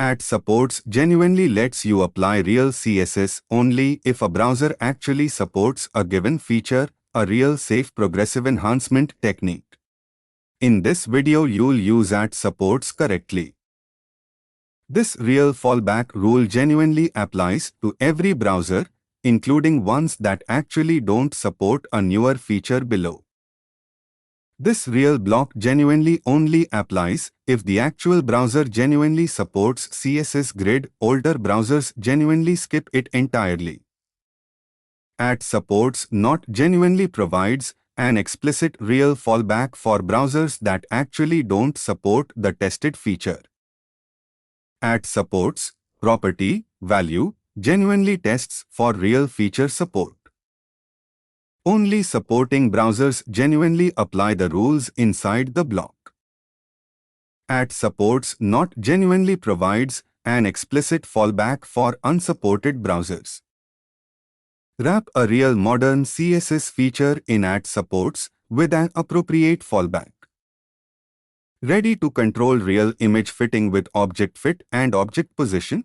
Add supports genuinely lets you apply real CSS only if a browser actually supports a given feature, a real safe progressive enhancement technique. In this video you'll use add supports correctly. This real fallback rule genuinely applies to every browser, including ones that actually don't support a newer feature below. This real block genuinely only applies if the actual browser genuinely supports CSS Grid. Older browsers genuinely skip it entirely. Add supports not genuinely provides an explicit real fallback for browsers that actually don't support the tested feature. Add supports property value genuinely tests for real feature support. Only supporting browsers genuinely apply the rules inside the block. Add supports not genuinely provides an explicit fallback for unsupported browsers. Wrap a real modern CSS feature in add supports with an appropriate fallback. Ready to control real image fitting with object fit and object position?